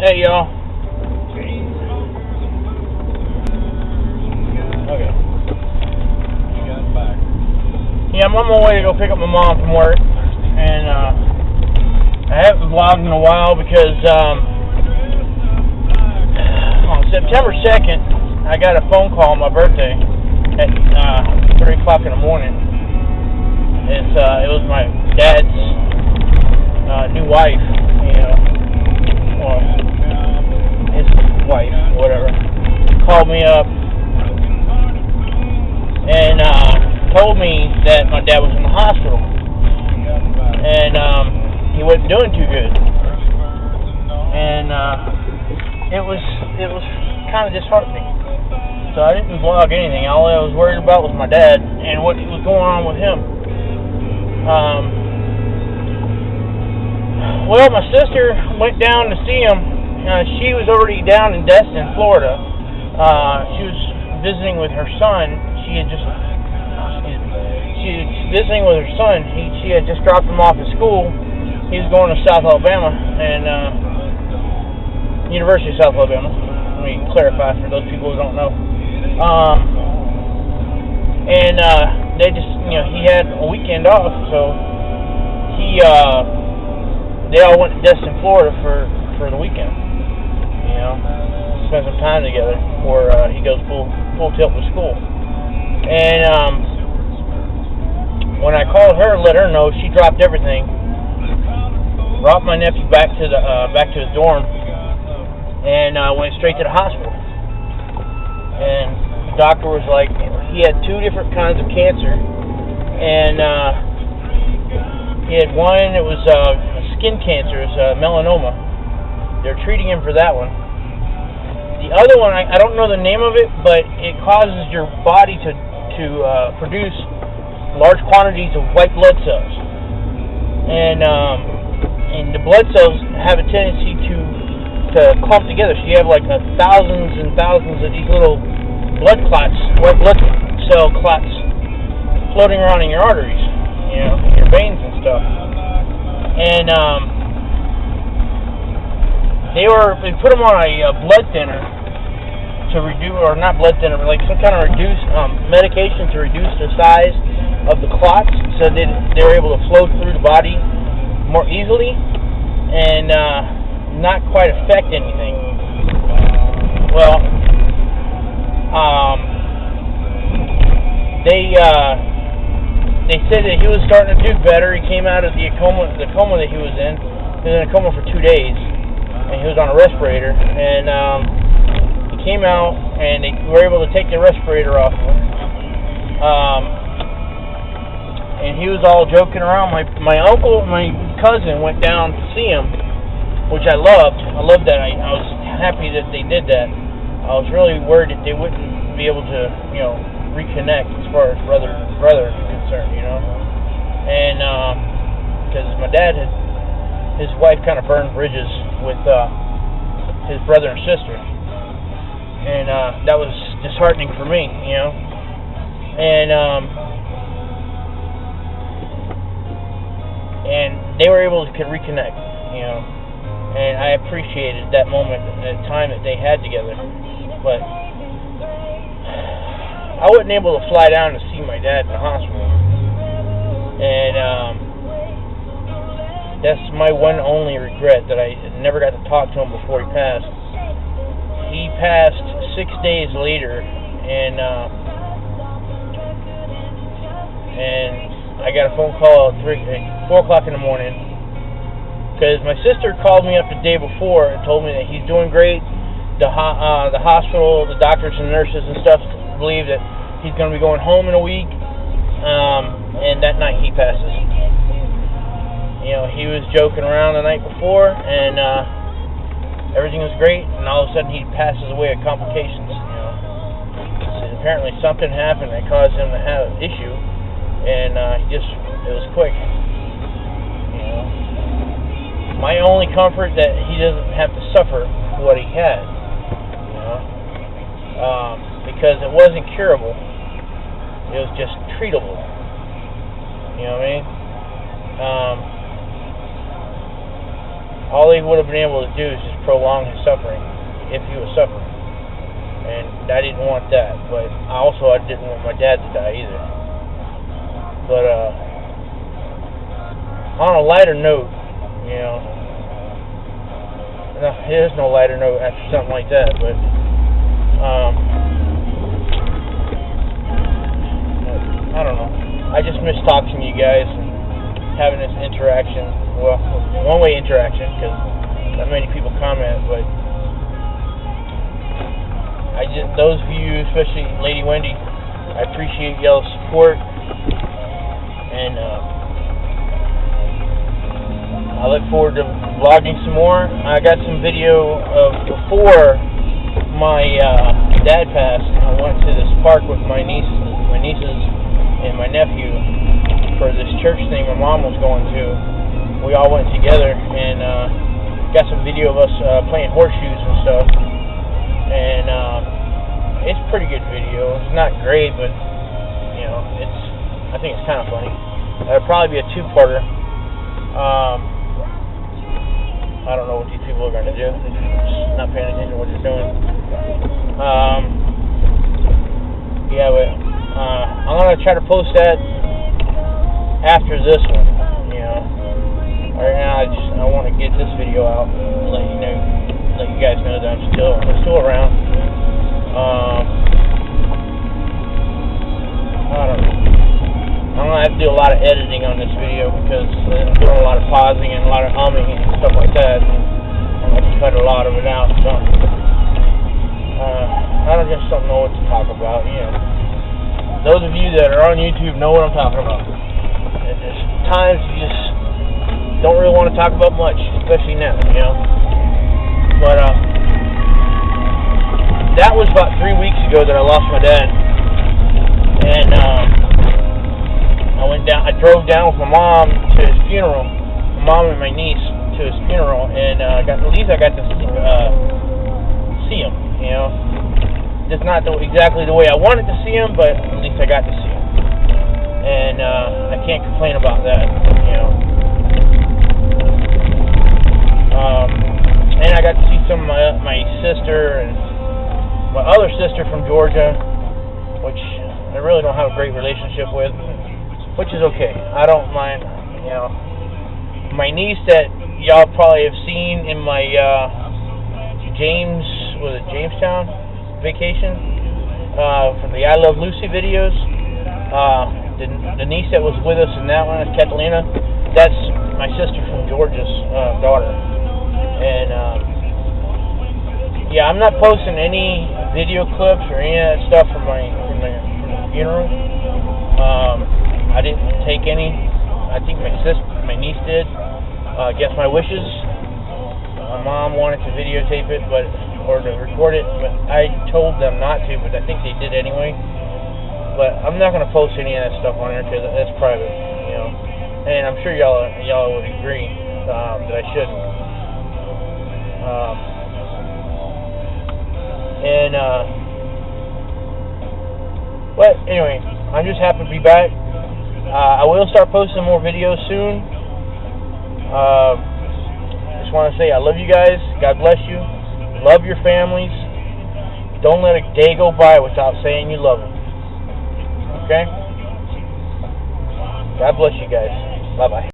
Hey, y'all. Okay. Yeah, I'm on my way to go pick up my mom from work, and I haven't vlogged in a while because on September 2nd, I got a phone call on my birthday at 3 o'clock in the morning. It was my dad's new wife, well, his wife, whatever, called me up and told me that my dad was in the hospital and he wasn't doing too good, and it was kind of disheartening. So I didn't vlog anything. All I was worried about was my dad and what was going on with him. Well, my sister went down to see him. She was already down in Destin, Florida. She was visiting with her son. She was visiting with her son. She had just dropped him off at school. He was going to South Alabama, and University of South Alabama. Let me clarify for those people who don't know. They just, he had a weekend off, so they all went to Destin, Florida for the weekend. Spend some time together before he goes full tilt with school. And when I called her, let her know, she dropped everything, brought my nephew back to his dorm, and went straight to the hospital. And the doctor was like, he had 2 different kinds of cancer, and he had one, it was skin cancer, it was melanoma. They're treating him for that one. The other one, I don't know the name of it, but it causes your body to produce large quantities of white blood cells, and the blood cells have a tendency to clump together. So you have like thousands and thousands of these little blood clots, white blood cell clots, floating around in your arteries, in your veins and stuff. And they put him on a blood thinner to reduce, or not blood thinner, but like some kind of medication to reduce the size of the clots, so that they were able to flow through the body more easily and not quite affect anything. Well, they said that he was starting to do better. He came out of the coma that he was in. He was in a coma for 2 days, and he was on a respirator. And he came out, and they were able to take the respirator off of him. And he was all joking around. My uncle, my cousin went down to see him, which I loved. I loved that. I was happy that they did that. I was really worried that they wouldn't be able to, reconnect as far as brother is concerned, And because my dad his wife kind of burned bridges with his brother and sister, and that was disheartening for me, and they were able to reconnect, and I appreciated that moment, that time that they had together. But I wasn't able to fly down to see my dad in the hospital, and that's my one only regret, that I never got to talk to him before he passed. He passed 6 days later, and I got a phone call at 4 o'clock in the morning, because my sister called me up the day before and told me that he's doing great. The hospital, the doctors and nurses and stuff believe that he's going to be going home in a week, and that night he passes. He was joking around the night before, and everything was great, and all of a sudden he passes away of complications. So apparently something happened that caused him to have an issue, and it was quick. My only comfort that he doesn't have to suffer what he had, because it wasn't curable. It was just treatable. You know what I mean? all they would have been able to do is just prolong his suffering, if he was suffering. And I didn't want that, but I didn't want my dad to die either. But on a lighter note, you know, no, there's no lighter note after something like that, but I don't know. I just miss talking to you guys and having this interaction. Well, one-way interaction, because not many people comment, but those of you, especially Lady Wendy, I appreciate y'all's support, and I look forward to vlogging some more. I got some video of before my dad passed. I went to this park with my nieces and my nephew for this church thing my mom was going to. We all went together and got some video of us playing horseshoes and stuff. And it's a pretty good video. It's not great, but you know, I think it's kind of funny. It'll probably be a two-parter. I don't know what these people are going to do. They're just not paying attention to what they're doing. Yeah, but I'm going to try to post that after this one. You know, right now I want to get this video out and let you guys know that I'm still around. I don't know. I'm going to have to do a lot of editing on this video because I'm doing a lot of pausing and a lot of humming and stuff like that. I'm going to cut a lot of it out. So, I just don't know what to talk about. You know, those of you that are on YouTube know what I'm talking about. And there's times you just don't really want to talk about much, especially now, you know. But that was about 3 weeks ago that I lost my dad. And I drove down with my mom to his funeral, my mom and my niece to his funeral, and I got to see him, you know. Just not exactly the way I wanted to see him, but at least I got to see him. And I can't complain about that, you know. And I got to see some of my sister and my other sister from Georgia, which I really don't have a great relationship with. Which is okay. I don't mind, you know. My niece that y'all probably have seen in my Jamestown vacation from the I Love Lucy videos. The niece that was with us in that one is Catalina. That's my sister from Georgia's daughter. And yeah, I'm not posting any video clips or any of that stuff from the funeral. I didn't take any. I think my niece did. Against my wishes. My mom wanted to videotape it, or to record it, but I told them not to. But I think they did anyway. But I'm not going to post any of that stuff on there because that's private, you know. And I'm sure y'all would agree that I shouldn't. But anyway, I'm just happy to be back. I will start posting more videos soon. Just want to say I love you guys. God bless you. Love your families. Don't let a day go by without saying you love them. Okay? God bless you guys. Bye-bye.